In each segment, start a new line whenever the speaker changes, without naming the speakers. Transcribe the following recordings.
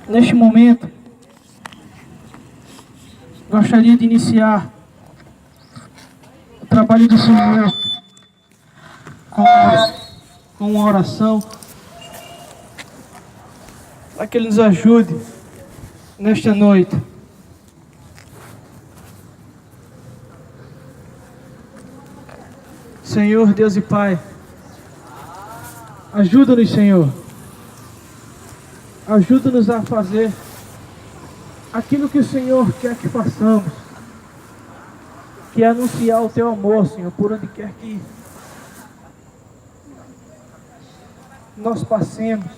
Neste momento, gostaria de iniciar o trabalho do Senhor com uma oração, para que Ele nos ajude nesta noite. Senhor, Deus e Pai, ajuda-nos, Senhor. Ajuda-nos a fazer aquilo que o Senhor quer que façamos, que é anunciar o Teu amor, Senhor, por onde quer que nós passemos.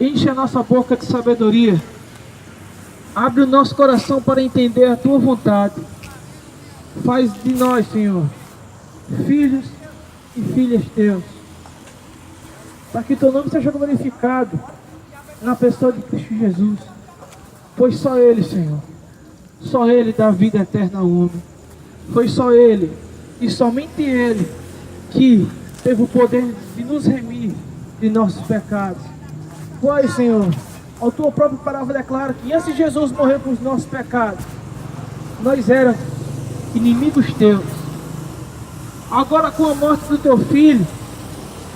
Enche a nossa boca de sabedoria. Abre o nosso coração para entender a Tua vontade. Faz de nós, Senhor, filhos e filhas Teus, para que Teu nome seja glorificado na pessoa de Cristo Jesus. Pois só Ele, Senhor, só Ele dá vida eterna ao homem. Foi só Ele, e somente Ele, que teve o poder de nos remir de nossos pecados. Pois, Senhor, a Tua própria palavra declara que antes de Jesus morrer por nossos pecados, nós éramos inimigos Teus. Agora, com a morte do Teu Filho,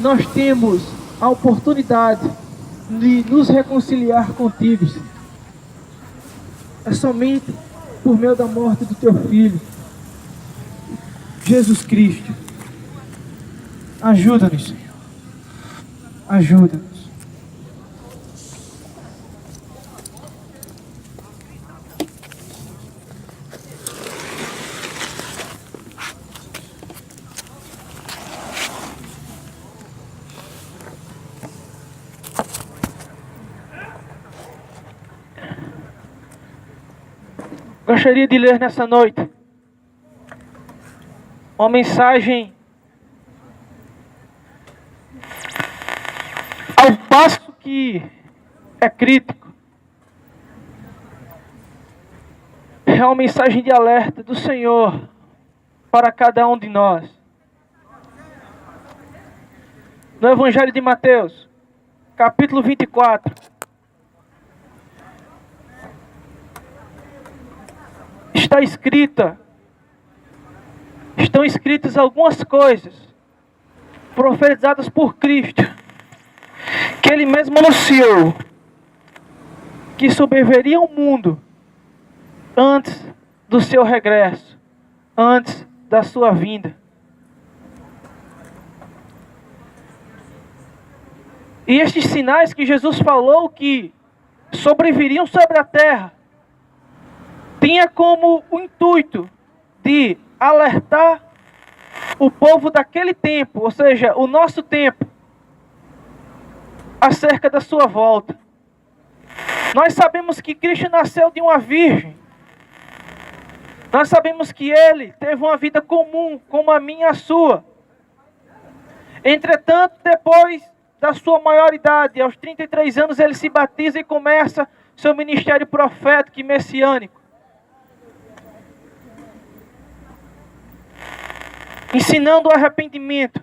nós temos a oportunidade de nos reconciliar contigo, Senhor. É somente por meio da morte do Teu Filho, Jesus Cristo. Ajuda-nos, Senhor. Ajuda-nos. Gostaria de ler nessa noite uma mensagem ao passo que é crítico. É uma mensagem de alerta do Senhor para cada um de nós. No Evangelho de Mateus, capítulo 24. Estão escritas algumas coisas profetizadas por Cristo, que Ele mesmo anunciou que sobreviveria ao mundo antes do seu regresso, antes da sua vinda. E estes sinais que Jesus falou que sobreviveriam sobre a terra, tinha como o intuito de alertar o povo daquele tempo, ou seja, o nosso tempo, acerca da sua volta. Nós sabemos que Cristo nasceu de uma virgem. Nós sabemos que Ele teve uma vida comum, como a minha e a sua. Entretanto, depois da sua maioridade, aos 33 anos, Ele se batiza e começa seu ministério profético e messiânico, ensinando o arrependimento,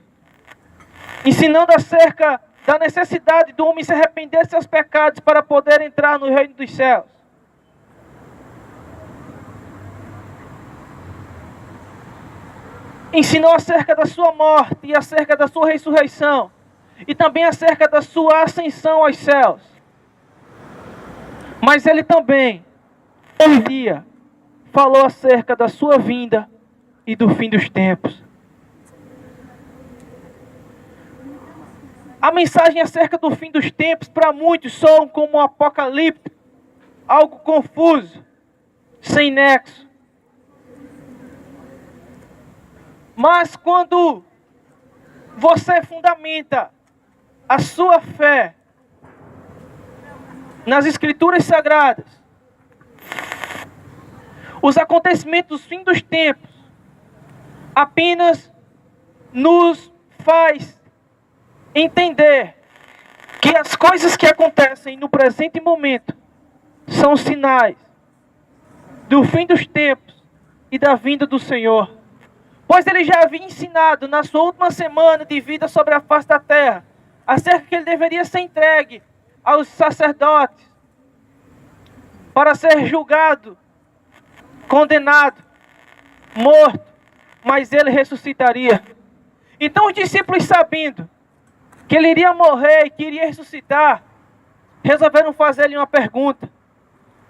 ensinando acerca da necessidade do homem se arrepender de seus pecados para poder entrar no reino dos céus. Ensinou acerca da sua morte e acerca da sua ressurreição, e também acerca da sua ascensão aos céus. Mas ele também, um dia, falou acerca da sua vinda e do fim dos tempos. A mensagem acerca do fim dos tempos, para muitos, soa como um apocalipse, algo confuso, sem nexo. Mas quando você fundamenta a sua fé nas Escrituras Sagradas, os acontecimentos do fim dos tempos apenas nos faz entender que as coisas que acontecem no presente momento são sinais do fim dos tempos e da vinda do Senhor. Pois ele já havia ensinado na sua última semana de vida sobre a face da terra, acerca que ele deveria ser entregue aos sacerdotes para ser julgado, condenado, morto, mas ele ressuscitaria. Então os discípulos, sabendo que ele iria morrer e que iria ressuscitar, resolveram fazer-lhe uma pergunta.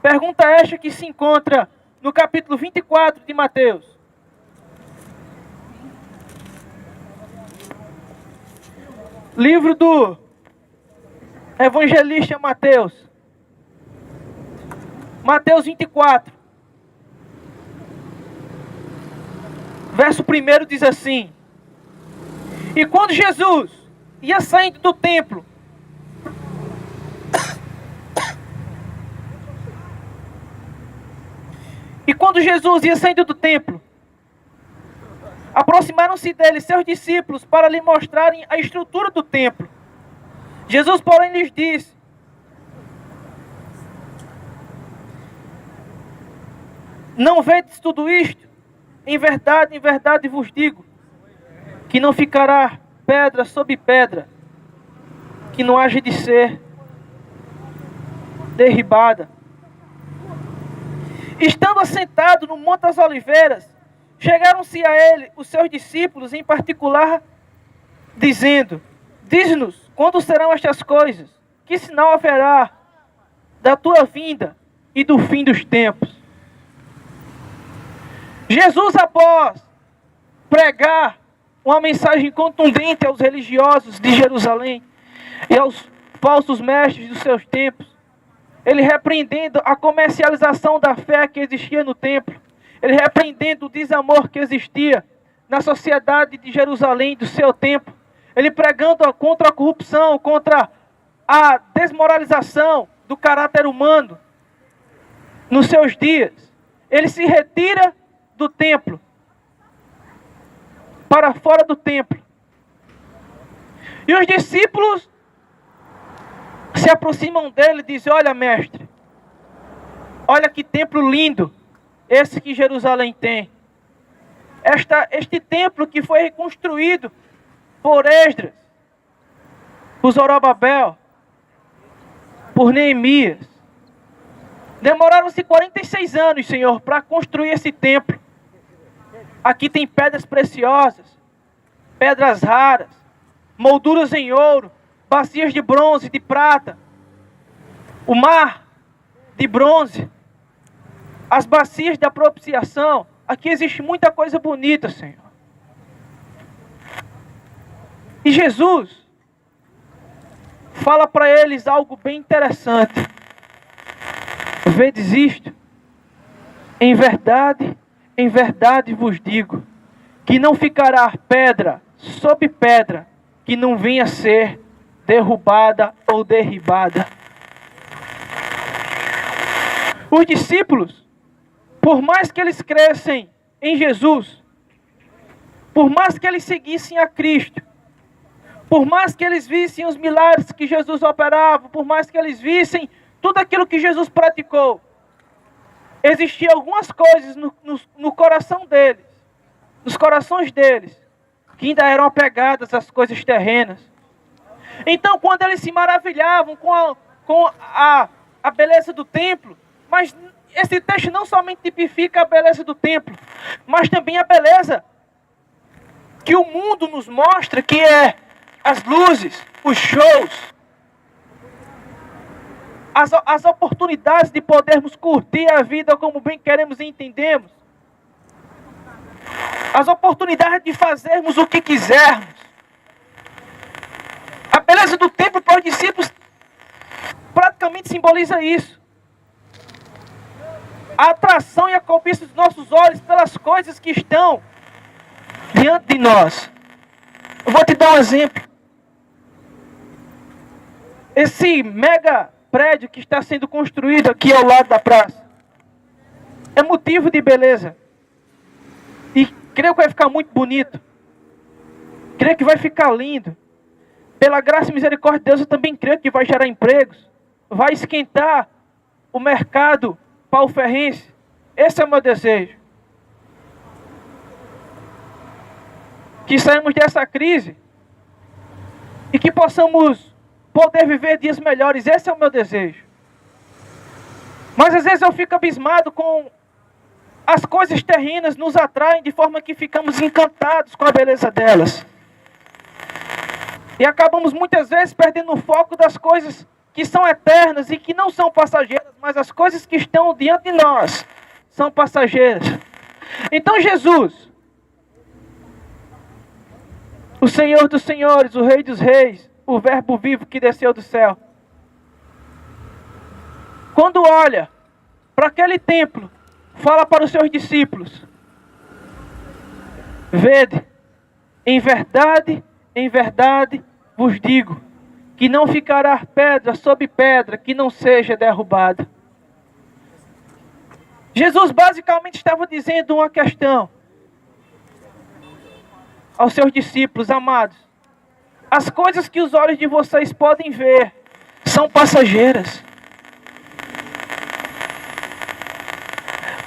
Pergunta esta que se encontra no capítulo 24 de Mateus. Livro do evangelista Mateus. Mateus 24. Verso 1 diz assim: E quando Jesus ia saindo do templo, aproximaram-se dele seus discípulos para lhe mostrarem a estrutura do templo. Jesus, porém, lhes disse: Não vedes tudo isto? Em verdade vos digo, que não ficará pedra sobre pedra, que não haja de ser derribada. Estando assentado no Monte das Oliveiras, chegaram-se a ele os seus discípulos, em particular, dizendo: Diz-nos, quando serão estas coisas? Que sinal haverá da tua vinda e do fim dos tempos? Jesus, após pregar uma mensagem contundente aos religiosos de Jerusalém e aos falsos mestres dos seus tempos, ele repreendendo a comercialização da fé que existia no templo, ele repreendendo o desamor que existia na sociedade de Jerusalém, do seu tempo, ele pregando contra a corrupção, contra a desmoralização do caráter humano nos seus dias, ele se retira do templo, para fora do templo. E os discípulos se aproximam dele e dizem: Olha, mestre, olha que templo lindo esse que Jerusalém tem. Este templo que foi reconstruído por Esdras, por Zorobabel, por Neemias. Demoraram-se 46 anos, Senhor, para construir esse templo. Aqui tem pedras preciosas, pedras raras, molduras em ouro, bacias de bronze, de prata, o mar de bronze, as bacias da propiciação. Aqui existe muita coisa bonita, Senhor. E Jesus fala para eles algo bem interessante. Vedes isto? Em verdade vos digo, que não ficará pedra sobre pedra que não venha a ser derrubada ou derribada. Os discípulos, por mais que eles crescem em Jesus, por mais que eles seguissem a Cristo, por mais que eles vissem os milagres que Jesus operava, por mais que eles vissem tudo aquilo que Jesus praticou, existiam algumas coisas no coração deles, nos corações deles, que ainda eram apegadas às coisas terrenas. Então, quando eles se maravilhavam com a beleza do templo, mas esse texto não somente tipifica a beleza do templo, mas também a beleza que o mundo nos mostra, que é as luzes, os shows, as oportunidades de podermos curtir a vida como bem queremos e entendemos, as oportunidades de fazermos o que quisermos. A beleza do templo para os discípulos praticamente simboliza isso. A atração e a cobiça dos nossos olhos pelas coisas que estão diante de nós. Eu vou te dar um exemplo. Esse mega prédio que está sendo construído aqui ao lado da praça é motivo de beleza. E creio que vai ficar muito bonito. Creio que vai ficar lindo. Pela graça e misericórdia de Deus, eu também creio que vai gerar empregos. Vai esquentar o mercado pauferrense. Esse é o meu desejo. Que saímos dessa crise e que possamos poder viver dias melhores. Esse é o meu desejo. Mas às vezes eu fico abismado com as coisas terrenas nos atraem de forma que ficamos encantados com a beleza delas. E acabamos muitas vezes perdendo o foco das coisas que são eternas e que não são passageiras, mas as coisas que estão diante de nós são passageiras. Então Jesus, o Senhor dos Senhores, o Rei dos Reis, o Verbo vivo que desceu do céu, quando olha para aquele templo, fala para os seus discípulos: vede, em verdade vos digo, que não ficará pedra sobre pedra que não seja derrubada. Jesus basicamente estava dizendo uma questão aos seus discípulos: amados, as coisas que os olhos de vocês podem ver são passageiras.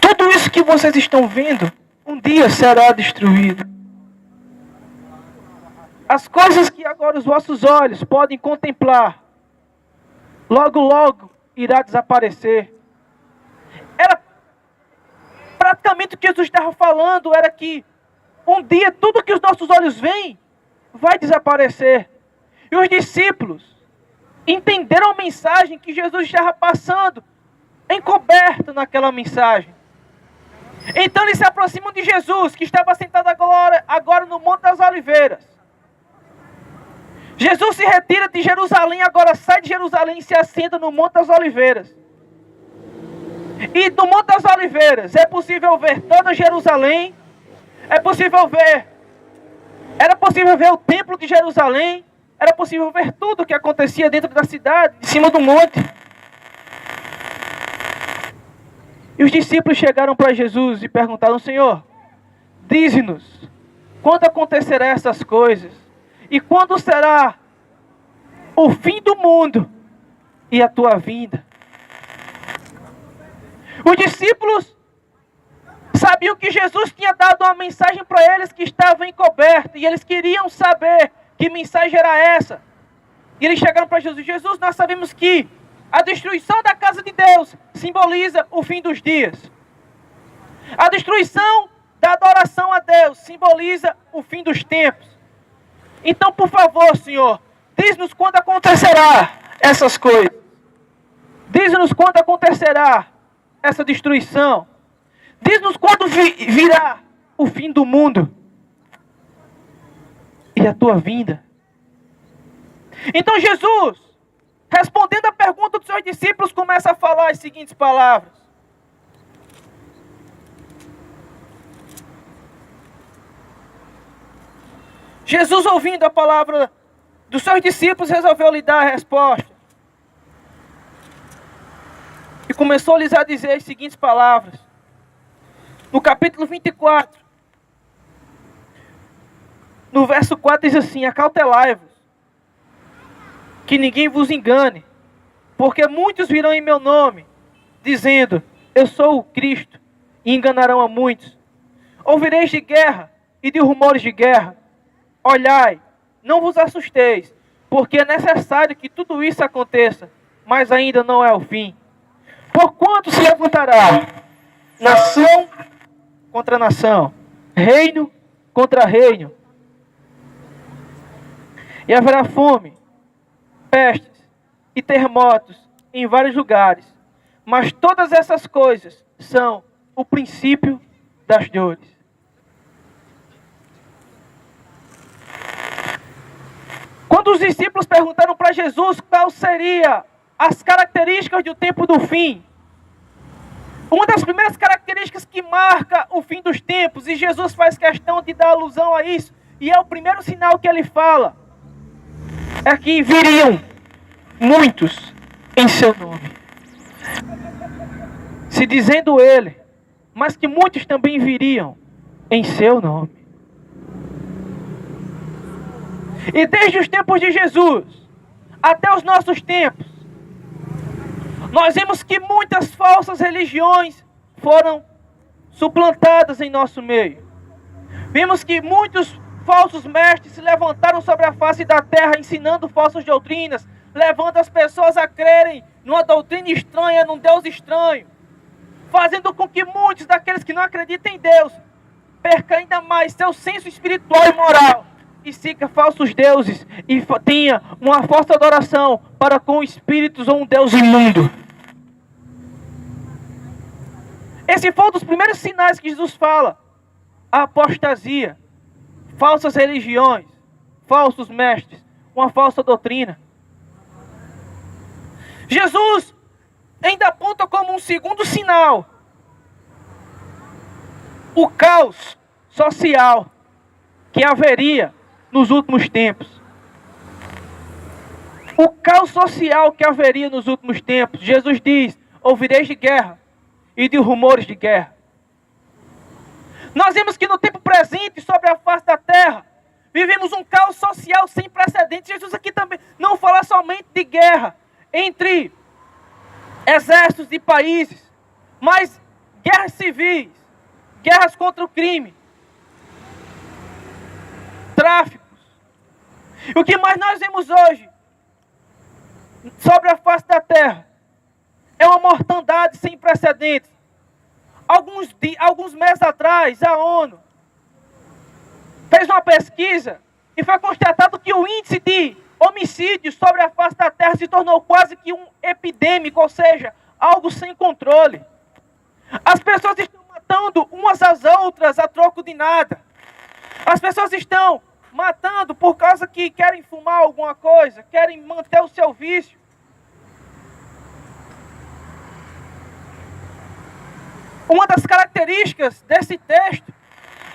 Tudo isso que vocês estão vendo, um dia será destruído. As coisas que agora os vossos olhos podem contemplar, logo, logo irá desaparecer. Era praticamente o que Jesus estava falando, era que um dia tudo que os nossos olhos veem vai desaparecer. E os discípulos entenderam a mensagem que Jesus estava passando, encoberto naquela mensagem. Então eles se aproximam de Jesus, que estava sentado agora no Monte das Oliveiras. Jesus se retira de Jerusalém, agora sai de Jerusalém e se assenta no Monte das Oliveiras. E no Monte das Oliveiras é possível ver toda Jerusalém, era possível ver o templo de Jerusalém, era possível ver tudo o que acontecia dentro da cidade, em cima do monte. E os discípulos chegaram para Jesus e perguntaram: Senhor, dize-nos, quando acontecerão essas coisas? E quando será o fim do mundo e a tua vinda? Os discípulos sabiam que Jesus tinha dado uma mensagem para eles que estava encoberta, e eles queriam saber que mensagem era essa. E eles chegaram para Jesus: Jesus, nós sabemos que a destruição da casa de Deus simboliza o fim dos dias. A destruição da adoração a Deus simboliza o fim dos tempos. Então, por favor, Senhor, diz-nos quando acontecerá essas coisas. Diz-nos quando acontecerá essa destruição. Diz-nos quando virá o fim do mundo e a tua vinda. Então Jesus, respondendo à pergunta dos seus discípulos, começa a falar as seguintes palavras: Jesus, ouvindo a palavra dos seus discípulos, resolveu lhe dar a resposta. E começou-lhes a dizer as seguintes palavras. No capítulo 24, no verso 4 diz assim: acautelai-vos, que ninguém vos engane, porque muitos virão em meu nome, dizendo, eu sou o Cristo, e enganarão a muitos. Ouvireis de guerra e de rumores de guerra. Olhai, não vos assusteis, porque é necessário que tudo isso aconteça, mas ainda não é o fim. Porquanto se levantará nação contra nação, reino contra reino, e haverá fome, pestes e terremotos em vários lugares. Mas todas essas coisas são o princípio das dores. Quando os discípulos perguntaram para Jesus qual seria as características do tempo do fim, uma das primeiras características que marca o fim dos tempos, e Jesus faz questão de dar alusão a isso, e é o primeiro sinal que ele fala, é que viriam muitos em seu nome. Se dizendo ele, mas que muitos também viriam em seu nome. E desde os tempos de Jesus até os nossos tempos, nós vemos que muitas falsas religiões foram suplantadas em nosso meio. Vimos que muitos falsos mestres se levantaram sobre a face da terra ensinando falsas doutrinas, levando as pessoas a crerem numa doutrina estranha, num Deus estranho, fazendo com que muitos daqueles que não acreditam em Deus percam ainda mais seu senso espiritual e moral e siga falsos deuses e tenha uma falsa adoração para com espíritos ou um Deus imundo. Esse foi um dos primeiros sinais que Jesus fala: a apostasia, falsas religiões, falsos mestres, uma falsa doutrina. Jesus ainda aponta como um segundo sinal o caos social que haveria nos últimos tempos. O caos social que haveria nos últimos tempos. Jesus diz: ouvireis de guerra e de rumores de guerra. Nós vemos que no tempo presente, sobre a face da terra, vivemos um caos social sem precedentes. Jesus aqui também não fala somente de guerra entre exércitos de países, mas guerras civis, guerras contra o crime, tráficos. E o que mais nós vemos hoje sobre a face da terra é uma mortandade sem precedentes. Alguns meses atrás, a ONU fez uma pesquisa e foi constatado que o índice de homicídios sobre a face da terra se tornou quase que um epidêmico, ou seja, algo sem controle. As pessoas estão matando umas às outras a troco de nada. As pessoas estão matando por causa que querem fumar alguma coisa, querem manter o seu vício. Uma das características desse texto,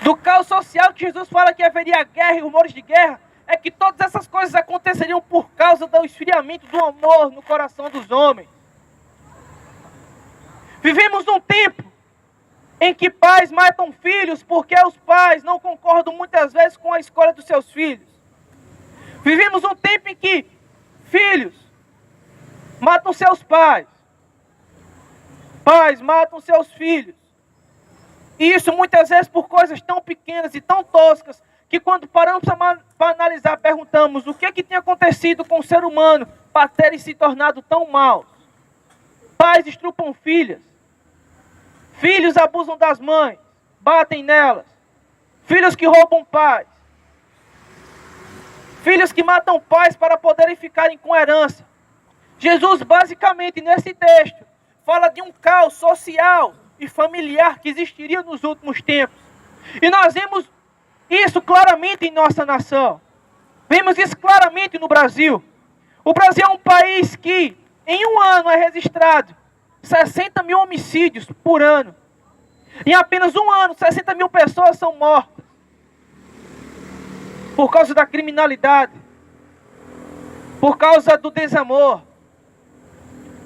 do caos social que Jesus fala que haveria guerra e rumores de guerra, é que todas essas coisas aconteceriam por causa do esfriamento do amor no coração dos homens. Vivemos num tempo em que pais matam filhos porque os pais não concordam muitas vezes com a escolha dos seus filhos. Vivemos um tempo em que filhos matam seus pais. Pais matam seus filhos. E isso muitas vezes por coisas tão pequenas e tão toscas, que quando paramos para analisar, perguntamos o que tinha acontecido com o ser humano para terem se tornado tão maus. Pais estrupam filhas. Filhos abusam das mães, batem nelas. Filhos que roubam pais. Filhos que matam pais para poderem ficarem com herança. Jesus, basicamente, nesse texto, fala de um caos social e familiar que existiria nos últimos tempos. E nós vemos isso claramente em nossa nação. Vemos isso claramente no Brasil. O Brasil é um país que, em um ano, é registrado 60 mil homicídios por ano. Em apenas um ano, 60 mil pessoas são mortas por causa da criminalidade, por causa do desamor,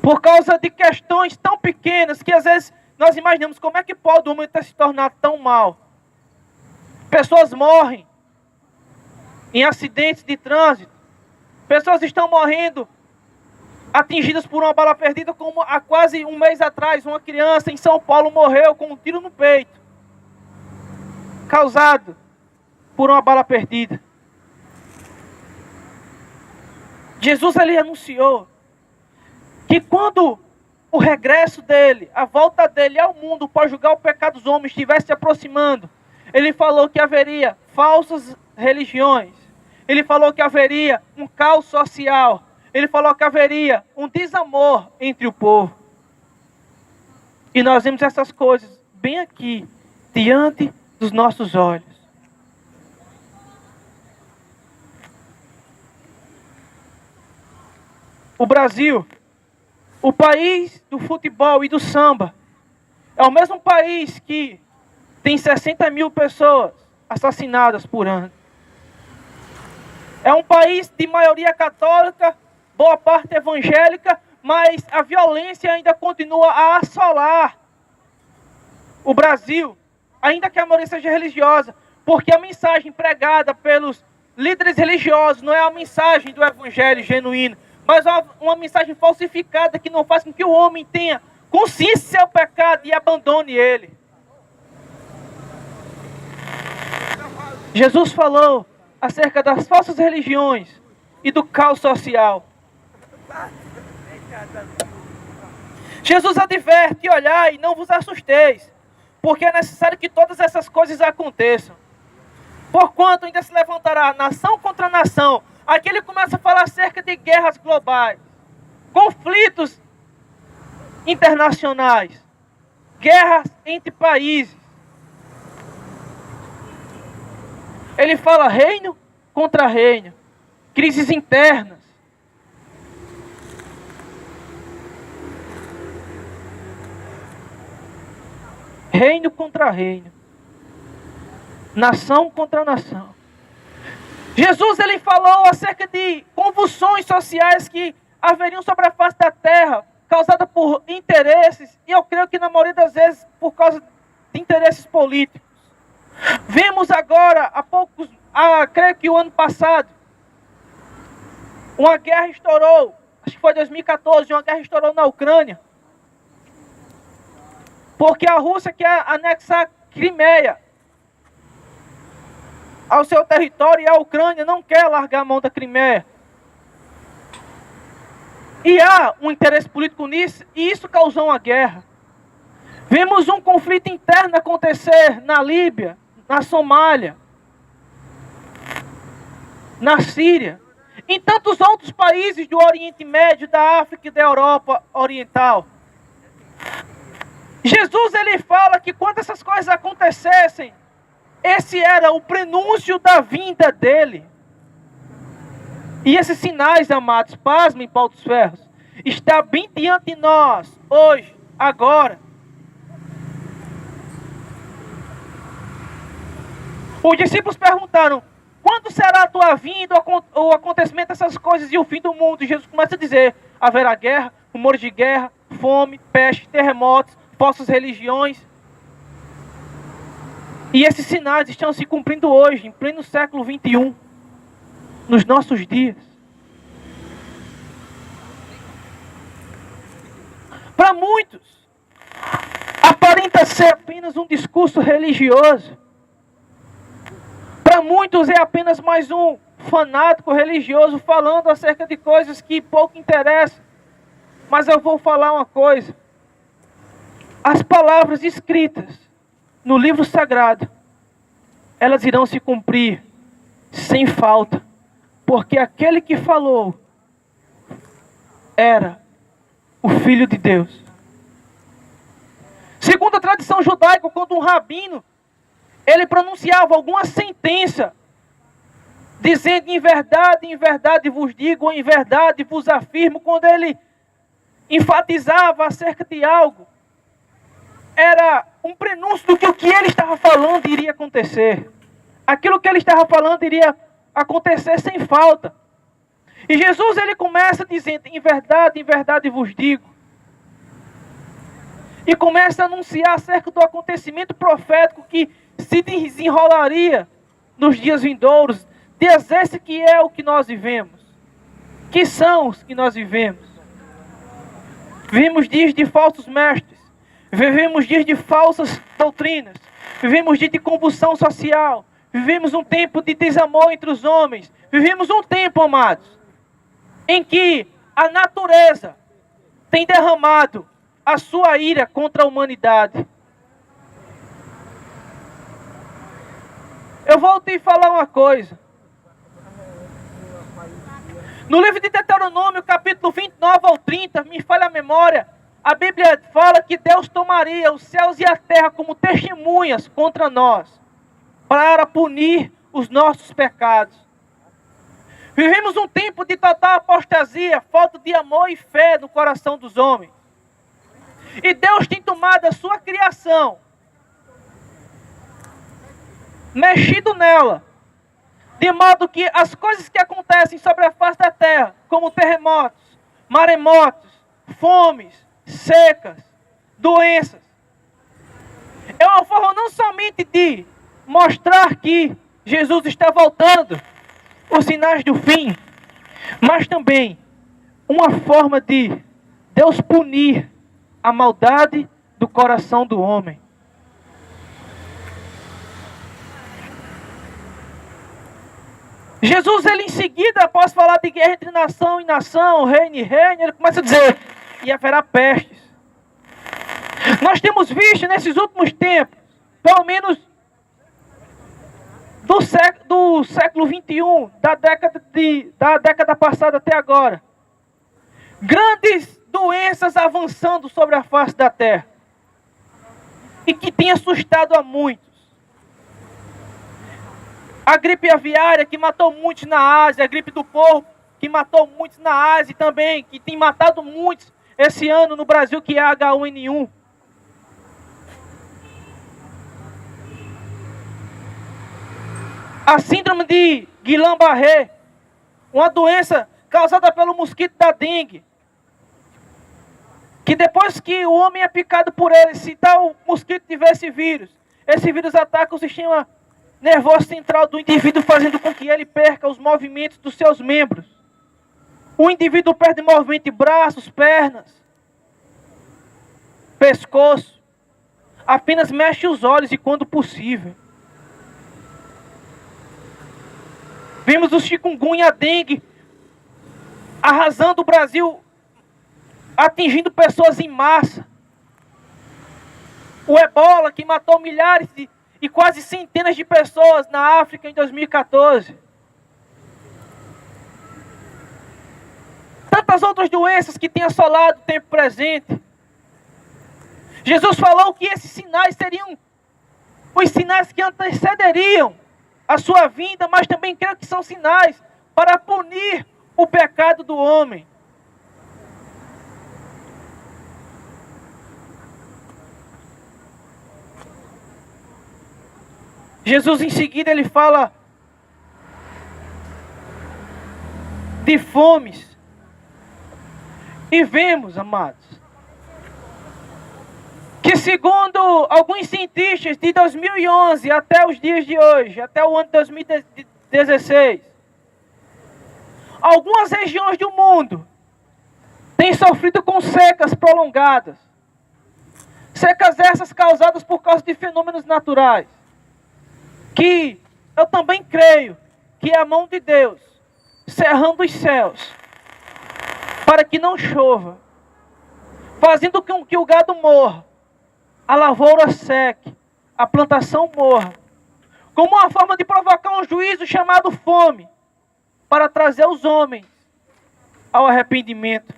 por causa de questões tão pequenas que às vezes nós imaginamos como é que pode o homem ter se tornado tão mal. Pessoas morrem em acidentes de trânsito. Pessoas estão morrendo atingidas por uma bala perdida, como há quase um mês atrás, uma criança em São Paulo morreu com um tiro no peito, causado por uma bala perdida. Jesus, ele anunciou que quando o regresso dele, a volta dele ao mundo para julgar o pecado dos homens estivesse se aproximando, ele falou que haveria falsas religiões. Ele falou que haveria um caos social. Ele falou que haveria um desamor entre o povo. E nós vemos essas coisas bem aqui, diante dos nossos olhos. O Brasil, o país do futebol e do samba, é o mesmo país que tem 60 mil pessoas assassinadas por ano. É um país de maioria católica, boa parte evangélica, mas a violência ainda continua a assolar o Brasil, ainda que a maioria seja religiosa, porque a mensagem pregada pelos líderes religiosos não é a mensagem do evangelho genuíno, mas uma mensagem falsificada que não faz com que o homem tenha consciência do seu pecado e abandone ele. Jesus falou acerca das falsas religiões e do caos social. Jesus adverte: olhai, não vos assusteis, porque é necessário que todas essas coisas aconteçam. Porquanto ainda se levantará nação contra nação. Aqui ele começa a falar acerca de guerras globais, conflitos internacionais, guerras entre países. Ele fala reino contra reino, crises internas. Reino contra reino, nação contra nação. Jesus ele falou acerca de convulsões sociais que haveriam sobre a face da terra, causadas por interesses, e eu creio que na maioria das vezes por causa de interesses políticos. Vimos agora, creio que o ano passado, uma guerra estourou, acho que foi 2014, uma guerra estourou na Ucrânia, porque a Rússia quer anexar Crimeia ao seu território e a Ucrânia não quer largar a mão da Crimeia. E há um interesse político nisso, e isso causou uma guerra. Vimos um conflito interno acontecer na Líbia, na Somália, na Síria, em tantos outros países do Oriente Médio, da África e da Europa Oriental. Jesus ele fala que quando essas coisas acontecessem, esse era o prenúncio da vinda dele. E esses sinais, amados, pasmem, pau dos ferros, está bem diante de nós, hoje, agora. Os discípulos perguntaram: quando será a tua vinda, o acontecimento dessas coisas e o fim do mundo? E Jesus começa a dizer: haverá guerra, rumores de guerra, fome, peste, terremotos, falsas religiões. E esses sinais estão se cumprindo hoje, em pleno século 21, nos nossos dias. Para muitos, aparenta ser apenas um discurso religioso. Para muitos é apenas mais um fanático religioso falando acerca de coisas que pouco interessam. Mas eu vou falar uma coisa. As palavras escritas no livro sagrado, elas irão se cumprir sem falta. Porque aquele que falou era o Filho de Deus. Segundo a tradição judaica, quando um rabino ele pronunciava alguma sentença, dizendo em verdade vos digo, ou em verdade vos afirmo, quando ele enfatizava acerca de algo, era um prenúncio do que o que ele estava falando iria acontecer. Aquilo que ele estava falando iria acontecer sem falta. E Jesus ele começa dizendo: em verdade vos digo. E começa a anunciar acerca do acontecimento profético que se desenrolaria nos dias vindouros. Dias esse que é o que nós vivemos. Que são os que nós vivemos. Vivemos dias de falsos mestres. Vivemos dias de falsas doutrinas. Vivemos dias de convulsão social. Vivemos um tempo de desamor entre os homens. Vivemos um tempo, amados, em que a natureza tem derramado a sua ira contra a humanidade. Eu vou te falar uma coisa. No livro de Deuteronômio, capítulo 29 ao 30, me falha a memória, a Bíblia fala que Deus tomaria os céus e a terra como testemunhas contra nós, para punir os nossos pecados. Vivemos um tempo de total apostasia, falta de amor e fé no coração dos homens. E Deus tem tomado a sua criação, mexido nela, de modo que as coisas que acontecem sobre a face da terra, como terremotos, maremotos, fomes, secas, doenças, é uma forma não somente de mostrar que Jesus está voltando, os sinais do fim, mas também uma forma de Deus punir a maldade do coração do homem. Jesus, ele em seguida, após falar guerra entre nação e nação, reino e reino, ele começa a dizer, e haverá pestes. Nós temos visto nesses últimos tempos, pelo menos do século XXI, da década passada até agora, grandes doenças avançando sobre a face da terra, e que tem assustado a muitos. A gripe aviária que matou muitos na Ásia, a gripe do porco que matou muitos na Ásia também, que tem matado muitos esse ano no Brasil, que é a H1N1. A síndrome de Guillain-Barré, uma doença causada pelo mosquito da dengue, que depois que o homem é picado por ele, se tal mosquito tiver esse vírus ataca o sistema nervoso central do indivíduo, fazendo com que ele perca os movimentos dos seus membros. O indivíduo perde movimento de braços, pernas, pescoço, apenas mexe os olhos e quando possível. Vimos o chikungunya, a dengue, arrasando o Brasil, atingindo pessoas em massa. O ebola, que matou milhares e quase centenas de pessoas na África em 2014. Tantas outras doenças que têm assolado o tempo presente. Jesus falou que esses sinais seriam os sinais que antecederiam a sua vinda, mas também creio que são sinais para punir o pecado do homem. Jesus em seguida ele fala de fomes. E vemos, amados, que segundo alguns cientistas de 2011 até os dias de hoje, até o ano de 2016, algumas regiões do mundo têm sofrido com secas prolongadas. Secas essas causadas por causa de fenômenos naturais, que eu também creio que é a mão de Deus cerrando os céus para que não chova, fazendo com que o gado morra, a lavoura seque, a plantação morra, como uma forma de provocar um juízo chamado fome, para trazer os homens ao arrependimento.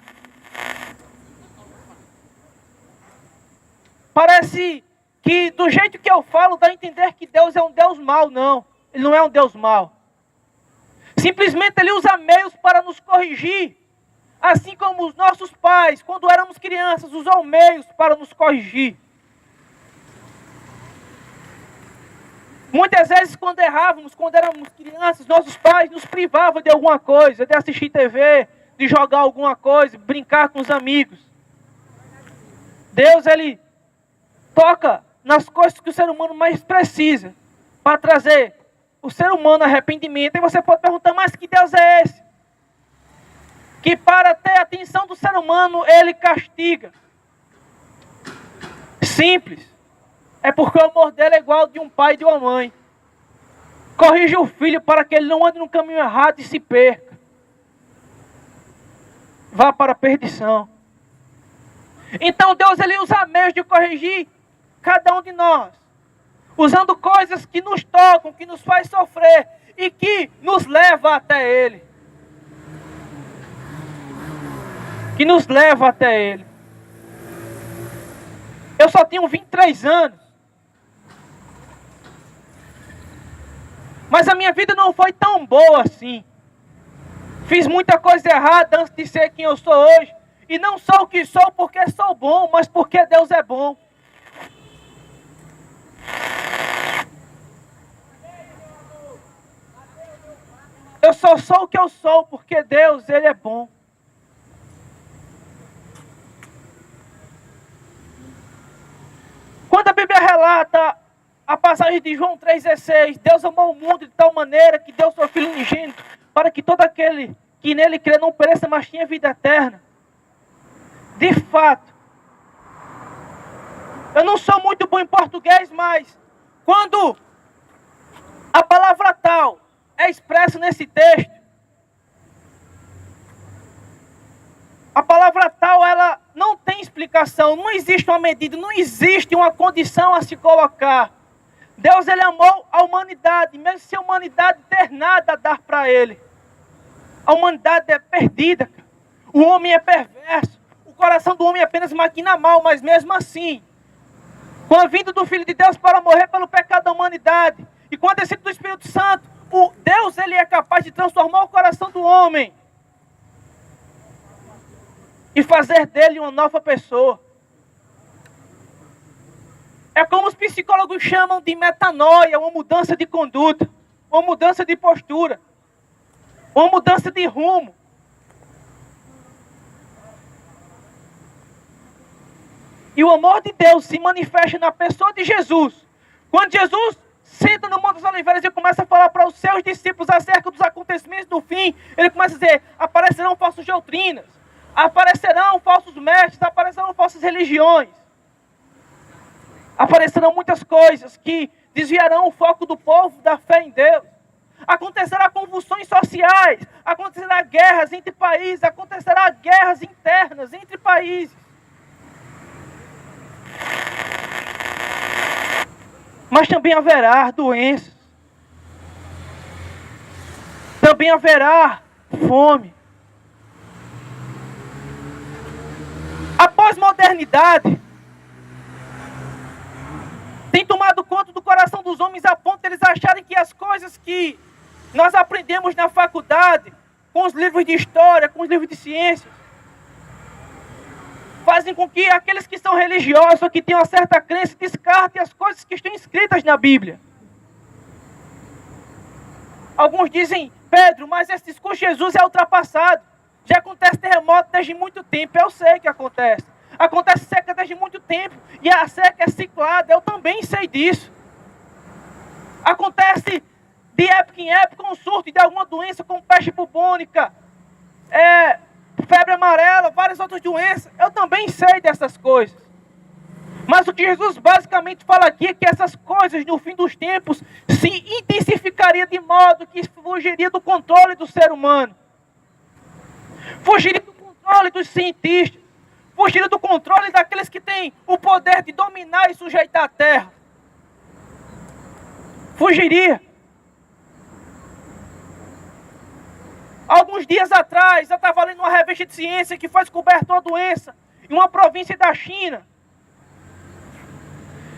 Parece que do jeito que eu falo, dá a entender que Deus é um Deus mau. Não, Ele não é um Deus mau. Simplesmente Ele usa meios para nos corrigir, assim como os nossos pais, quando éramos crianças, usam meios para nos corrigir. Muitas vezes quando errávamos, quando éramos crianças, nossos pais nos privavam de alguma coisa, de assistir TV, de jogar alguma coisa, brincar com os amigos. Deus, Ele toca nas coisas que o ser humano mais precisa, para trazer o ser humano a arrependimento. E você pode perguntar, mas que Deus é esse? Que para ter a atenção do ser humano, Ele castiga. Simples. É porque o amor dele é igual de um pai e de uma mãe. Corrige o filho para que ele não ande no caminho errado e se perca. Vá para a perdição. Então Deus, Ele usa meios de corrigir cada um de nós, usando coisas que nos tocam, que nos faz sofrer e que nos leva até Ele. Que nos leva até Ele. Eu só tenho 23 anos. Mas a minha vida não foi tão boa assim. Fiz muita coisa errada antes de ser quem eu sou hoje. E não sou o que sou porque sou bom, mas porque Deus é bom. Eu só sou o que eu sou porque Deus, Ele é bom. Quando a Bíblia relata a passagem de João 3,16, Deus amou o mundo de tal maneira que deu seu Filho unigênito, para que todo aquele que nele crê não pereça, mas tenha vida eterna. De fato, eu não sou muito bom em português, mas quando a palavra tal é expressa nesse texto, A palavra tal, ela não tem explicação, não existe uma medida, não existe uma condição a se colocar. Deus, ele amou a humanidade, mesmo sem a humanidade ter nada a dar para ele. A humanidade é perdida, o homem é perverso, o coração do homem apenas maquina mal, mas mesmo assim, com a vinda do Filho de Deus para morrer pelo pecado da humanidade, e com a descida do Espírito Santo, o Deus, ele é capaz de transformar o coração do homem e fazer dele uma nova pessoa. É como os psicólogos chamam de metanoia, uma mudança de conduta, uma mudança de postura, uma mudança de rumo. E o amor de Deus se manifesta na pessoa de Jesus. Quando Jesus senta no Monte das Oliveiras e começa a falar para os seus discípulos acerca dos acontecimentos do fim, ele começa a dizer: aparecerão falsas doutrinas, aparecerão falsos mestres, aparecerão falsas religiões, aparecerão muitas coisas que desviarão o foco do povo da fé em Deus. Acontecerá convulsões sociais, acontecerá guerras entre países, acontecerá guerras internas entre países. Mas também haverá doenças, também haverá fome. A pós-modernidade tem tomado conta do coração dos homens a ponto de eles acharem que as coisas que nós aprendemos na faculdade, com os livros de história, com os livros de ciências, fazem com que aqueles que são religiosos ou que têm uma certa crença descartem as coisas que estão escritas na Bíblia. Alguns dizem: Pedro, mas esse discurso de Jesus é ultrapassado. Já acontece terremoto desde muito tempo. Eu sei que acontece. Acontece seca desde muito tempo. E a seca é ciclada. Eu também sei disso. Acontece de época em época um surto de alguma doença como peste bubônica, febre amarela, várias outras doenças. Eu também sei dessas coisas. Mas o que Jesus basicamente fala aqui é que essas coisas no fim dos tempos se intensificaria de modo que fugiria do controle do ser humano. Fugiria do controle dos cientistas. Fugiria do controle daqueles que têm o poder de dominar e sujeitar a terra. Fugiria. Alguns dias atrás, eu estava lendo uma revista de ciência que foi descoberta uma doença em uma província da China.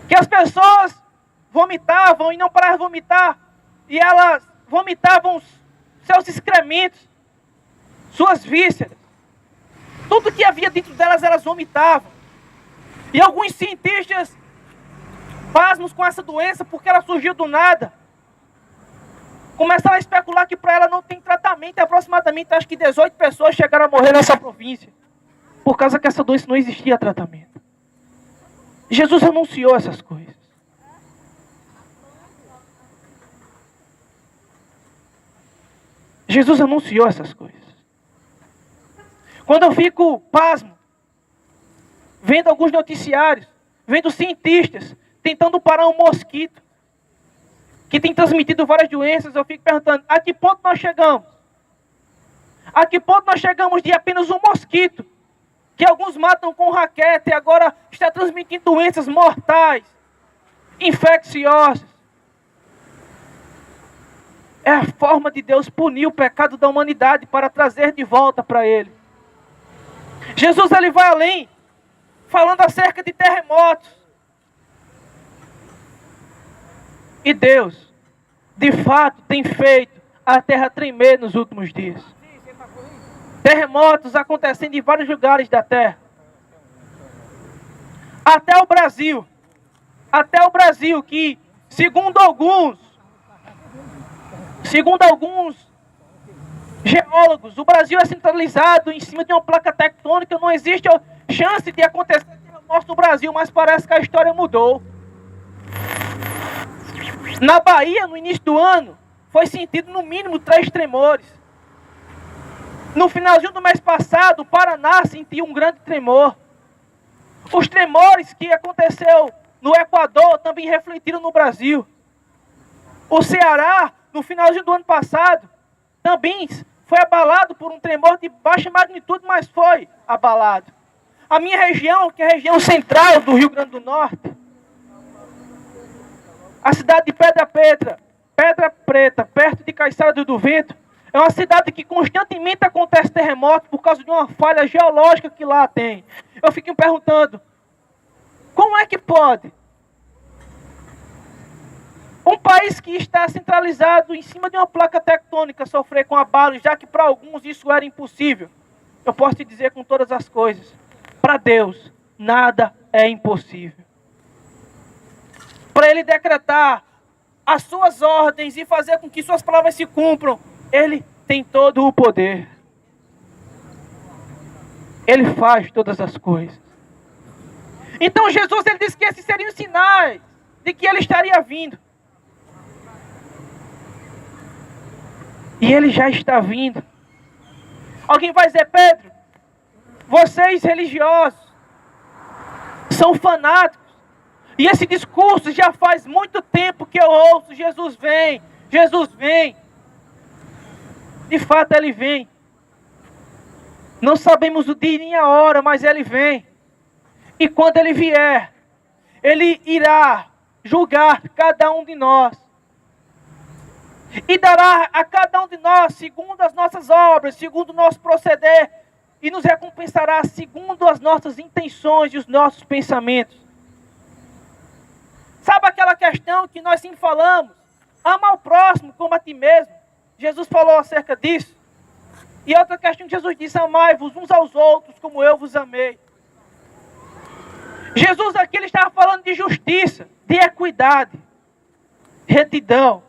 Que as pessoas vomitavam e não paravam de vomitar. E elas vomitavam seus excrementos, suas vísceras. Tudo que havia dentro delas, elas vomitavam. E alguns cientistas, pasmos com essa doença, porque ela surgiu do nada, começaram a especular que para ela não tem tratamento. E aproximadamente, acho que 18 pessoas chegaram a morrer nessa província, por causa que essa doença não existia tratamento. Jesus anunciou essas coisas. Jesus anunciou essas coisas. Quando eu fico pasmo, vendo alguns noticiários, vendo cientistas tentando parar um mosquito que tem transmitido várias doenças, eu fico perguntando: a que ponto nós chegamos? A que ponto nós chegamos de apenas um mosquito, que alguns matam com raquete, e agora está transmitindo doenças mortais, infecciosas? É a forma de Deus punir o pecado da humanidade para trazer de volta para Ele. Jesus, ele vai além, falando acerca de terremotos. E Deus, de fato, tem feito a terra tremer nos últimos dias. Terremotos acontecendo em vários lugares da terra. Até o Brasil. Até o Brasil, que, segundo alguns geólogos, o Brasil é centralizado em cima de uma placa tectônica. Não existe chance de acontecer terremoto no Brasil, mas parece que a história mudou. Na Bahia, no início do ano, foi sentido no mínimo 3 tremores. No finalzinho do mês passado, o Paraná sentiu um grande tremor. Os tremores que aconteceu no Equador também refletiram no Brasil. O Ceará, no finalzinho do ano passado, também foi abalado por um tremor de baixa magnitude, mas foi abalado. A minha região, que é a região central do Rio Grande do Norte, a cidade de Pedra Preta, perto de Caiçara do Vento, é uma cidade que constantemente acontece terremoto por causa de uma falha geológica que lá tem. Eu fico me perguntando, como é que pode um país que está centralizado em cima de uma placa tectônica sofrer com abalo, já que para alguns isso era impossível? Eu posso te dizer com todas as coisas, para Deus nada é impossível. Para Ele decretar as suas ordens e fazer com que suas palavras se cumpram, Ele tem todo o poder. Ele faz todas as coisas. Então Jesus, ele disse que esses seriam sinais de que Ele estaria vindo. E Ele já está vindo. Alguém vai dizer, Pedro, vocês religiosos são fanáticos. E esse discurso já faz muito tempo que eu ouço, Jesus vem, Jesus vem. De fato Ele vem. Não sabemos o dia nem a hora, mas Ele vem. E quando Ele vier, Ele irá julgar cada um de nós. E dará a cada um de nós, segundo as nossas obras, segundo o nosso proceder, e nos recompensará segundo as nossas intenções e os nossos pensamentos. Sabe aquela questão que nós sempre falamos? Ama ao próximo como a ti mesmo. Jesus falou acerca disso. E outra questão que Jesus disse, amai-vos uns aos outros como eu vos amei. Jesus aqui ele estava falando de justiça, de equidade, retidão.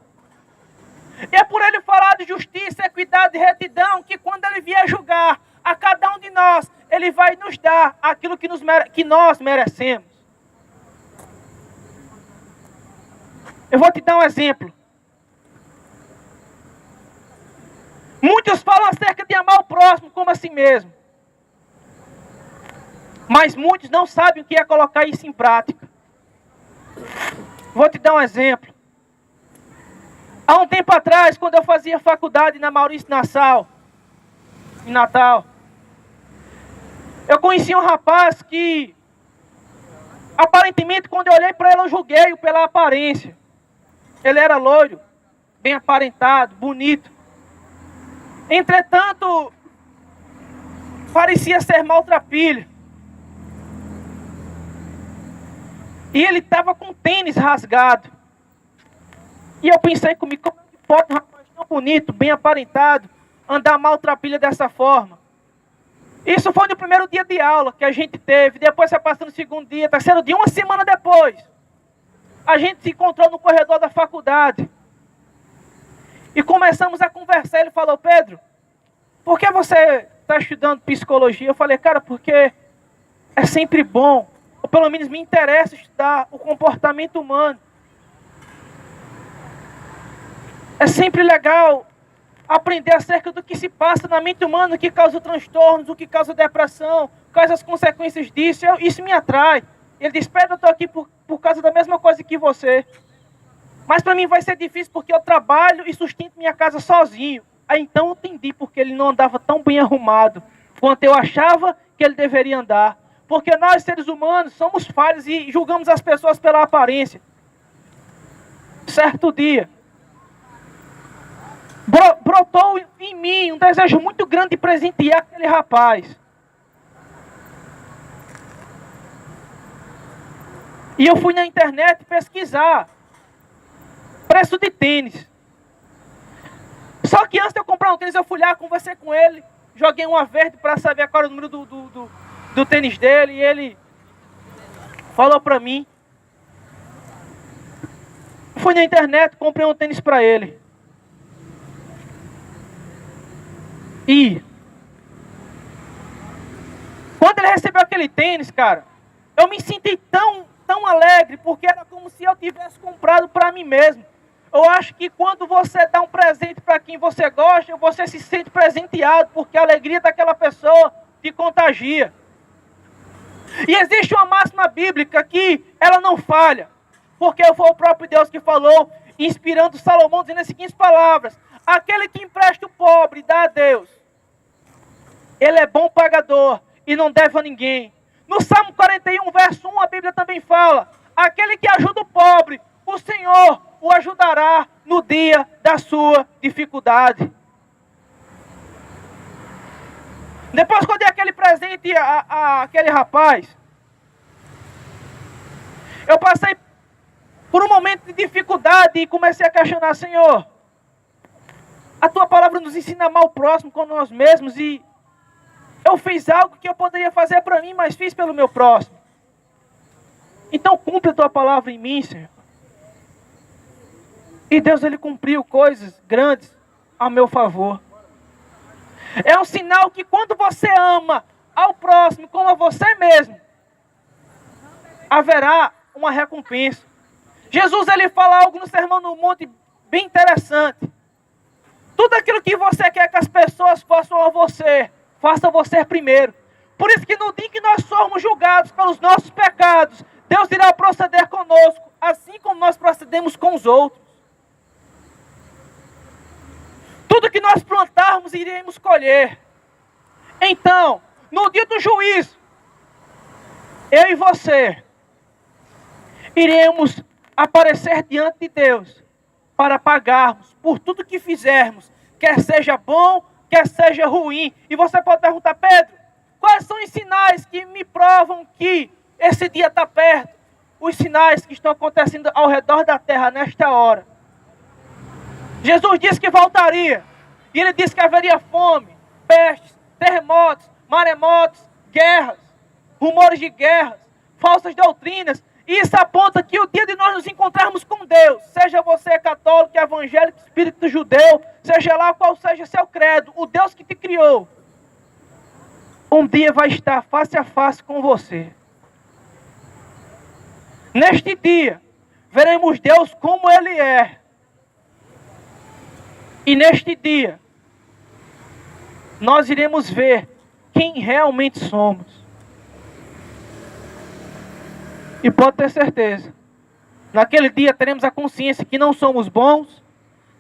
E é por ele falar de justiça, equidade e retidão que quando ele vier julgar a cada um de nós, ele vai nos dar aquilo que nós merecemos. Eu vou te dar um exemplo. Muitos falam acerca de amar o próximo como a si mesmo. Mas muitos não sabem o que é colocar isso em prática. Vou te dar um exemplo. Há um tempo atrás, quando eu fazia faculdade na Maurício Nassau, em Natal, eu conheci um rapaz que, aparentemente, quando eu olhei para ele, eu julguei-o pela aparência. Ele era loiro, bem aparentado, bonito. Entretanto, parecia ser maltrapilho. E ele estava com tênis rasgado. E eu pensei comigo, como pode um rapaz tão bonito, bem aparentado, andar maltrapilha dessa forma? Isso foi no primeiro dia de aula que a gente teve. Depois foi passando no segundo dia, terceiro dia, uma semana depois. A gente se encontrou no corredor da faculdade. E começamos a conversar. Ele falou, Pedro, por que você está estudando psicologia? Eu falei, cara, porque é sempre bom, ou pelo menos me interessa estudar o comportamento humano. É sempre legal aprender acerca do que se passa na mente humana, o que causa transtornos, o que causa depressão, quais as consequências disso. Isso me atrai. Ele disse, Pedro, eu estou aqui por causa da mesma coisa que você. Mas para mim vai ser difícil porque eu trabalho e sustento minha casa sozinho. Aí então eu entendi porque ele não andava tão bem arrumado quanto eu achava que ele deveria andar. Porque nós, seres humanos, somos falhos e julgamos as pessoas pela aparência. Certo dia, brotou em mim um desejo muito grande de presentear aquele rapaz. E eu fui na internet pesquisar preço de tênis. Só que antes de eu comprar um tênis, eu fui lá, conversei com ele, joguei uma verde para saber qual era o número do tênis dele, e ele falou para mim. Fui na internet, comprei um tênis para ele. E quando ele recebeu aquele tênis, cara, eu me senti tão alegre, porque era como se eu tivesse comprado para mim mesmo. Eu acho que quando você dá um presente para quem você gosta, você se sente presenteado, porque a alegria daquela pessoa te contagia. E existe uma máxima bíblica que ela não falha, porque foi o próprio Deus que falou, inspirando Salomão, dizendo as seguintes palavras: Aquele que empresta o pobre, dá a Deus. Ele é bom pagador e não deve a ninguém. No Salmo 41, verso 1, a Bíblia também fala: aquele que ajuda o pobre, o Senhor o ajudará no dia da sua dificuldade. Depois que eu dei aquele presente àquele rapaz, eu passei por um momento de dificuldade e comecei a questionar: Senhor, a tua palavra nos ensina a amar o próximo como nós mesmos, e eu fiz algo que eu poderia fazer para mim, mas fiz pelo meu próximo. Então cumpre a tua palavra em mim, Senhor. E Deus, Ele cumpriu coisas grandes a meu favor. É um sinal que quando você ama ao próximo como a você mesmo, haverá uma recompensa. Jesus, Ele fala algo no Sermão do Monte bem interessante. Tudo aquilo que você quer que as pessoas façam a você, faça você primeiro. Por isso que no dia que nós formos julgados pelos nossos pecados, Deus irá proceder conosco, assim como nós procedemos com os outros. Tudo que nós plantarmos, iremos colher. Então, no dia do juízo, eu e você iremos aparecer diante de Deus para pagarmos por tudo que fizermos, quer seja bom, quer seja ruim. E você pode perguntar: Pedro, quais são os sinais que me provam que esse dia está perto? Os sinais que estão acontecendo ao redor da terra nesta hora. Jesus disse que voltaria. E Ele disse que haveria fome, pestes, terremotos, maremotos, guerras, rumores de guerras, falsas doutrinas. E isso aponta que o dia de nós nos encontrarmos com Deus, seja você católico, evangélico, espírito judeu, seja lá qual seja seu credo, o Deus que te criou, um dia vai estar face a face com você. Neste dia, veremos Deus como Ele é. E neste dia, nós iremos ver quem realmente somos. E pode ter certeza, naquele dia teremos a consciência que não somos bons.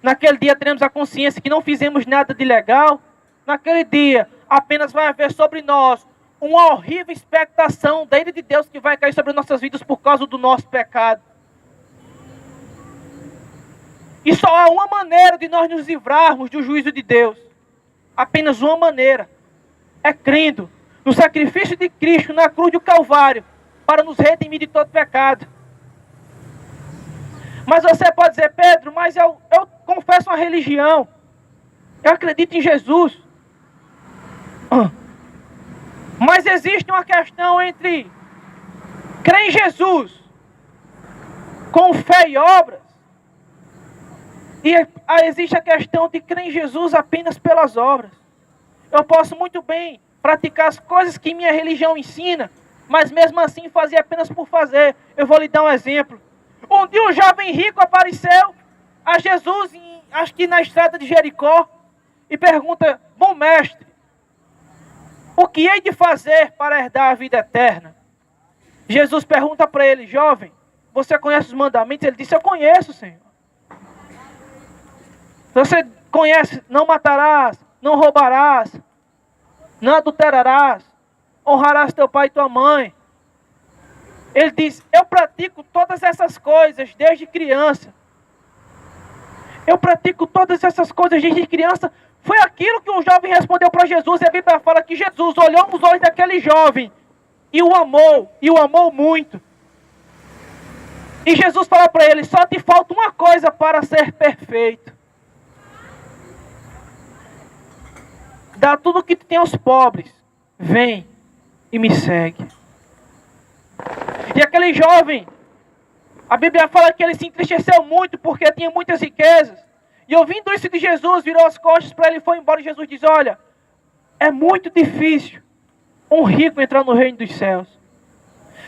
Naquele dia teremos a consciência que não fizemos nada de legal. Naquele dia apenas vai haver sobre nós uma horrível expectação da ira de Deus que vai cair sobre nossas vidas por causa do nosso pecado. E só há uma maneira de nós nos livrarmos do juízo de Deus. Apenas uma maneira. É crendo no sacrifício de Cristo na cruz do Calvário para nos redimir de todo pecado. Mas você pode dizer: Pedro, mas eu confesso uma religião. Eu acredito em Jesus. Mas existe uma questão entre crer em Jesus com fé e obras. E existe a questão de crer em Jesus apenas pelas obras. Eu posso muito bem praticar as coisas que minha religião ensina, mas mesmo assim fazer apenas por fazer. Eu vou lhe dar um exemplo. Um dia um jovem rico apareceu a Jesus, acho que na estrada de Jericó, e pergunta: bom mestre, o que hei de fazer para herdar a vida eterna? Jesus pergunta para ele: jovem, você conhece os mandamentos? Ele disse: eu conheço, Senhor. Você conhece: não matarás, não roubarás, não adulterarás, honrarás teu pai e tua mãe. Ele diz: eu pratico todas essas coisas desde criança. Eu pratico todas essas coisas desde criança. Foi aquilo que o jovem respondeu para Jesus. E a Bíblia fala que Jesus olhou nos olhos daquele jovem e o amou muito. E Jesus fala para ele: só te falta uma coisa para ser perfeito. Dá tudo que tu tem aos pobres, vem e me segue. E aquele jovem, a Bíblia fala que ele se entristeceu muito porque tinha muitas riquezas. E ouvindo isso de Jesus, virou as costas para ele e foi embora. E Jesus diz: olha, é muito difícil um rico entrar no reino dos céus.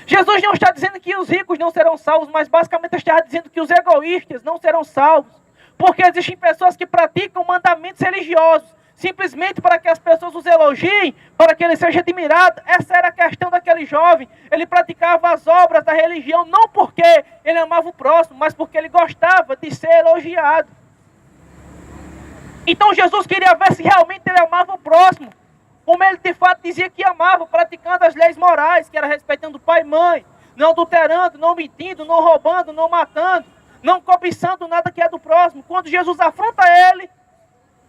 Jesus não está dizendo que os ricos não serão salvos, mas basicamente está dizendo que os egoístas não serão salvos. Porque existem pessoas que praticam mandamentos religiosos simplesmente para que as pessoas os elogiem, para que ele seja admirado. Essa era a questão daquele jovem. Ele praticava as obras da religião não porque ele amava o próximo, mas porque ele gostava de ser elogiado. Então Jesus queria ver se realmente ele amava o próximo, como ele de fato dizia que amava, praticando as leis morais, que era respeitando pai e mãe, não adulterando, não mentindo, não roubando, não matando, não cobiçando nada que é do próximo. Quando Jesus afronta ele,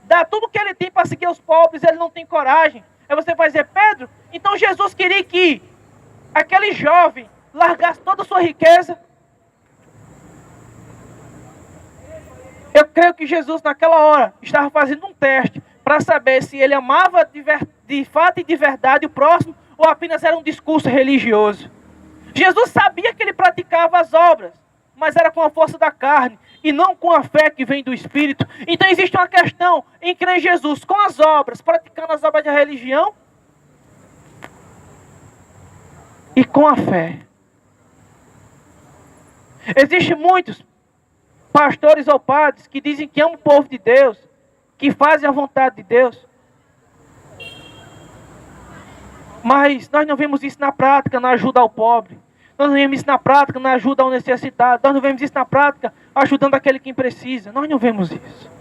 dá tudo que ele tem para seguir os pobres, ele não tem coragem. Aí você vai dizer: Pedro, então Jesus queria que aquele jovem largasse toda a sua riqueza? Eu creio que Jesus naquela hora estava fazendo um teste para saber se ele amava de fato e de verdade o próximo, ou apenas era um discurso religioso. Jesus sabia que ele praticava as obras, mas era com a força da carne e não com a fé que vem do Espírito. Então existe uma questão em crer em Jesus com as obras, praticando as obras da religião, e com a fé. Existem muitos pastores ou padres que dizem que amam o povo de Deus, que fazem a vontade de Deus, mas nós não vemos isso na prática, na ajuda ao pobre. Nós não vemos isso na prática, na ajuda ao necessitado. Nós não vemos isso na prática, ajudando aquele que precisa. Nós não vemos isso.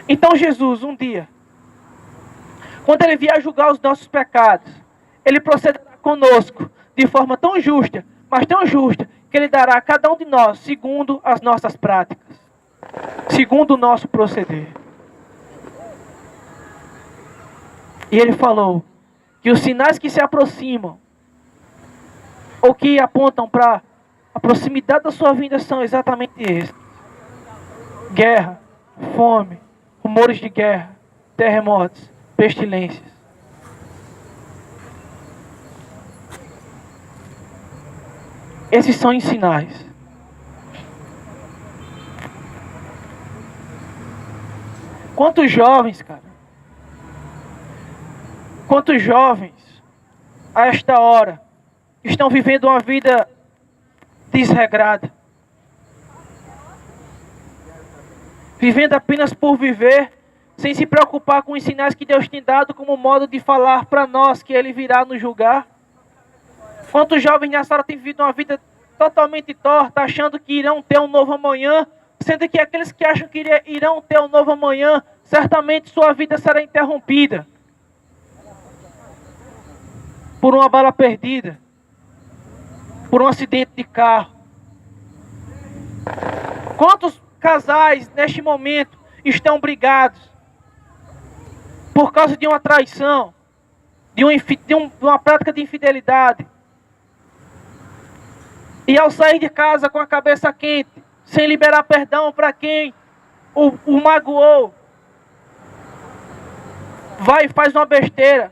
Então Jesus, um dia, quando ele vier julgar os nossos pecados, ele procederá conosco de forma tão justa, mas tão justa, que ele dará a cada um de nós segundo as nossas práticas, segundo o nosso proceder. E ele falou que os sinais que se aproximam, ou que apontam para a proximidade da sua vinda, são exatamente esses: guerra, fome, rumores de guerra, terremotos, pestilências. Esses são os sinais. Quantos jovens, cara? Quantos jovens, a esta hora, estão vivendo uma vida desregrada? Vivendo apenas por viver, sem se preocupar com os sinais que Deus tem dado como modo de falar para nós que Ele virá nos julgar? Quantos jovens nessa hora têm vivido uma vida totalmente torta, achando que irão ter um novo amanhã, sendo que aqueles que acham que irão ter um novo amanhã, certamente sua vida será interrompida por uma bala perdida, por um acidente de carro. Quantos casais neste momento estão brigados por causa de uma traição, de uma prática de infidelidade? E ao sair de casa com a cabeça quente, sem liberar perdão para quem o magoou, vai e faz uma besteira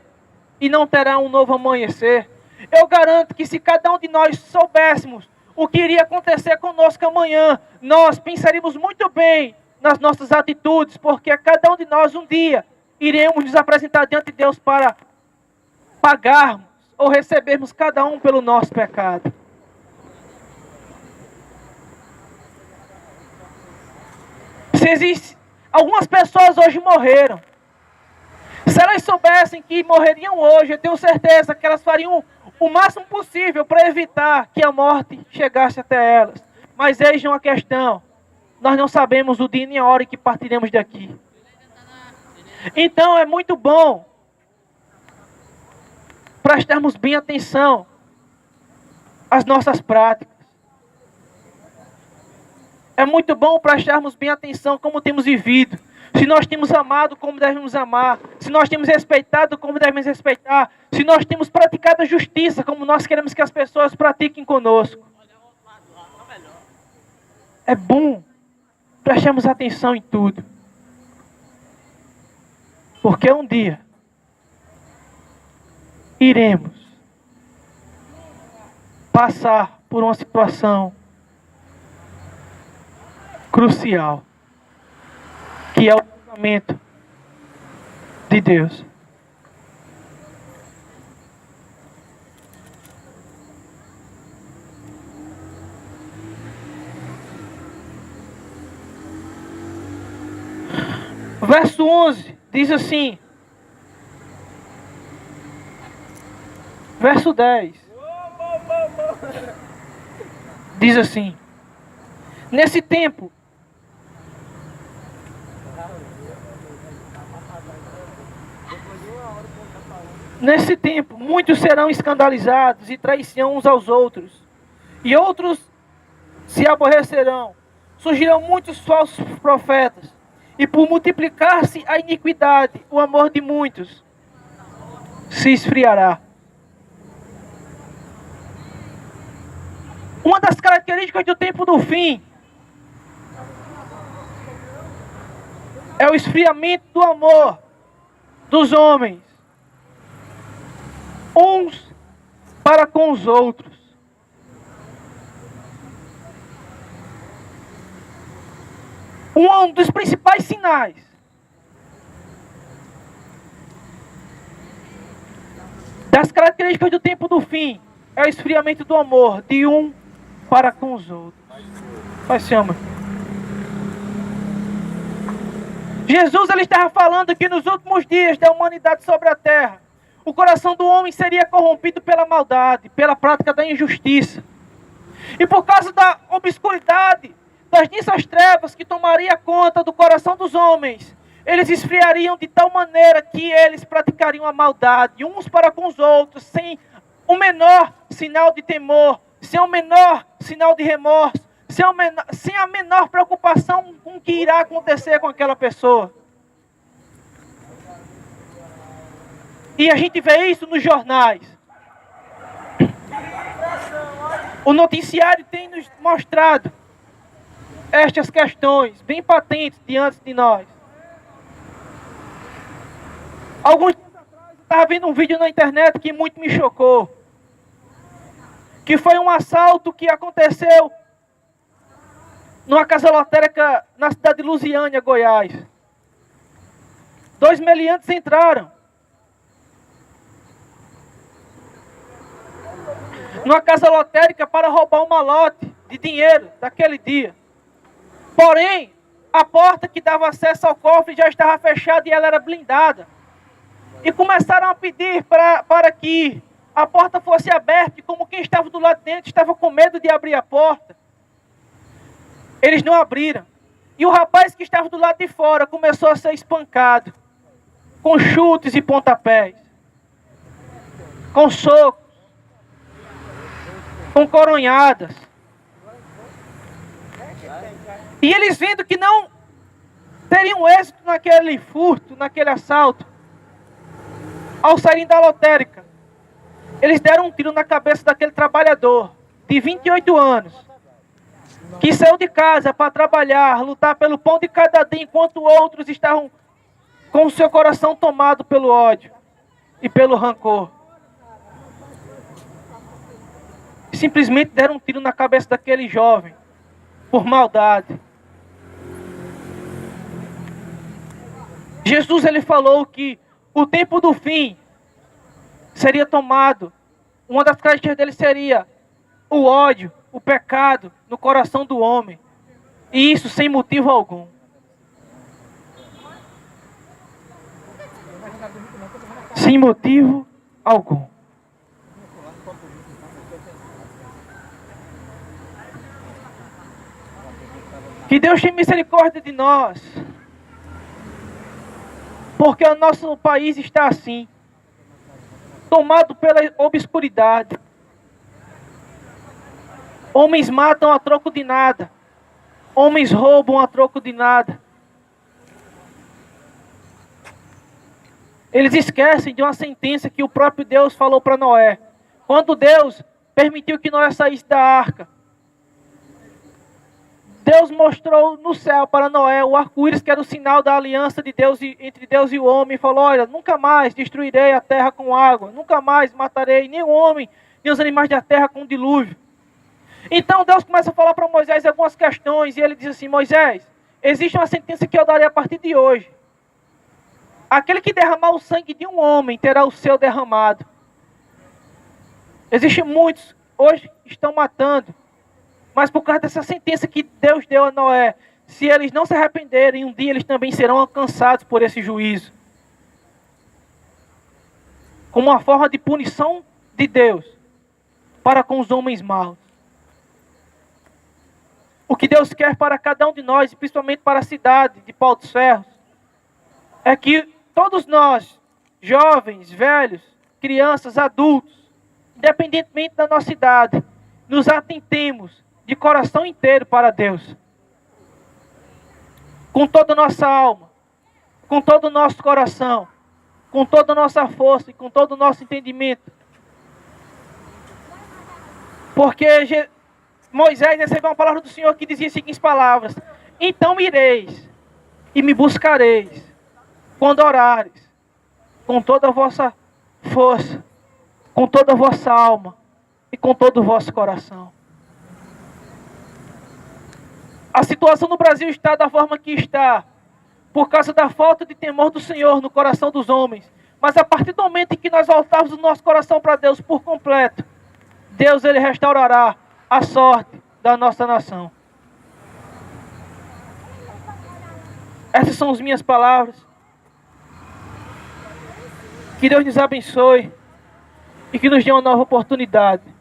e não terá um novo amanhecer. Eu garanto que se cada um de nós soubéssemos o que iria acontecer conosco amanhã, nós pensaríamos muito bem nas nossas atitudes, porque a cada um de nós um dia iremos nos apresentar diante de Deus para pagarmos ou recebermos cada um pelo nosso pecado. Se existe, algumas pessoas hoje morreram. Se elas soubessem que morreriam hoje, eu tenho certeza que elas fariam o máximo possível para evitar que a morte chegasse até elas. Mas eis uma questão: nós não sabemos o dia nem a hora em que partiremos daqui. Então é muito bom prestarmos bem atenção às nossas práticas. É muito bom prestarmos bem atenção como temos vivido. Se nós temos amado como devemos amar. Se nós temos respeitado como devemos respeitar. Se nós temos praticado a justiça como nós queremos que as pessoas pratiquem conosco. É bom prestarmos atenção em tudo. Porque um dia iremos passar por uma situação crucial, que é o julgamento de Deus. Verso 11 diz assim, verso 10 diz assim: nesse tempo Nesse tempo, muitos serão escandalizados e traição uns aos outros, e outros se aborrecerão. Surgirão muitos falsos profetas, e por multiplicar-se a iniquidade, o amor de muitos se esfriará. Uma das características do tempo do fim é o esfriamento do amor dos homens uns para com os outros. Um dos principais sinais das características do tempo do fim é o esfriamento do amor de um para com os outros. Vai se ama. Jesus ele estava falando que nos últimos dias da humanidade sobre a terra, o coração do homem seria corrompido pela maldade, pela prática da injustiça. E por causa da obscuridade, das densas trevas que tomaria conta do coração dos homens, eles esfriariam de tal maneira que eles praticariam a maldade, uns para com os outros, sem o menor sinal de temor, sem o menor sinal de remorso, sem a menor preocupação com o que irá acontecer com aquela pessoa. E a gente vê isso nos jornais. O noticiário tem nos mostrado estas questões bem patentes diante de nós. Alguns dias atrás eu estava vendo um vídeo na internet que muito me chocou. Que foi um assalto que aconteceu numa casa lotérica na cidade de Lusiânia, Goiás. 2 meliantes entraram numa casa lotérica para roubar um malote de dinheiro daquele dia. Porém, a porta que dava acesso ao cofre já estava fechada e ela era blindada. E começaram a pedir para que a porta fosse aberta, e como quem estava do lado de dentro estava com medo de abrir a porta, eles não abriram. E o rapaz que estava do lado de fora começou a ser espancado, com chutes e pontapés, com socos, com coronhadas. E eles vendo que não teriam êxito naquele furto, naquele assalto, ao saírem da lotérica, eles deram um tiro na cabeça daquele trabalhador de 28 anos, que saiu de casa para trabalhar, lutar pelo pão de cada dia, enquanto outros estavam com o seu coração tomado pelo ódio e pelo rancor. Simplesmente deram um tiro na cabeça daquele jovem, por maldade. Jesus ele falou que o tempo do fim seria tomado, uma das características dele seria o ódio, o pecado no coração do homem. E isso sem motivo algum. Sem motivo algum. Que Deus tenha misericórdia de nós. Porque o nosso país está assim, tomado pela obscuridade. Homens matam a troco de nada. Homens roubam a troco de nada. Eles esquecem de uma sentença que o próprio Deus falou para Noé. Quando Deus permitiu que Noé saísse da arca, Deus mostrou no céu para Noé o arco-íris, que era o sinal da aliança de Deus entre Deus e o homem. E falou: olha, nunca mais destruirei a terra com água. Nunca mais matarei nem o homem, nem os animais da terra com dilúvio. Então Deus começa a falar para Moisés algumas questões. E ele diz assim: Moisés, existe uma sentença que eu darei a partir de hoje. Aquele que derramar o sangue de um homem terá o seu derramado. Existem muitos hoje que estão matando. Mas por causa dessa sentença que Deus deu a Noé, se eles não se arrependerem, um dia eles também serão alcançados por esse juízo. Como uma forma de punição de Deus para com os homens maus. O que Deus quer para cada um de nós, e principalmente para a cidade de Pau dos Ferros, é que todos nós, jovens, velhos, crianças, adultos, independentemente da nossa idade, nos atentemos de coração inteiro para Deus. Com toda a nossa alma, com todo o nosso coração, com toda a nossa força e com todo o nosso entendimento. Porque Moisés recebeu uma palavra do Senhor que dizia as seguintes palavras: então me ireis e me buscareis, quando orares, com toda a vossa força, com toda a vossa alma e com todo o vosso coração. A situação no Brasil está da forma que está, por causa da falta de temor do Senhor no coração dos homens. Mas a partir do momento em que nós voltarmos o nosso coração para Deus por completo, Deus ele restaurará a sorte da nossa nação. Essas são as minhas palavras. Que Deus nos abençoe e que nos dê uma nova oportunidade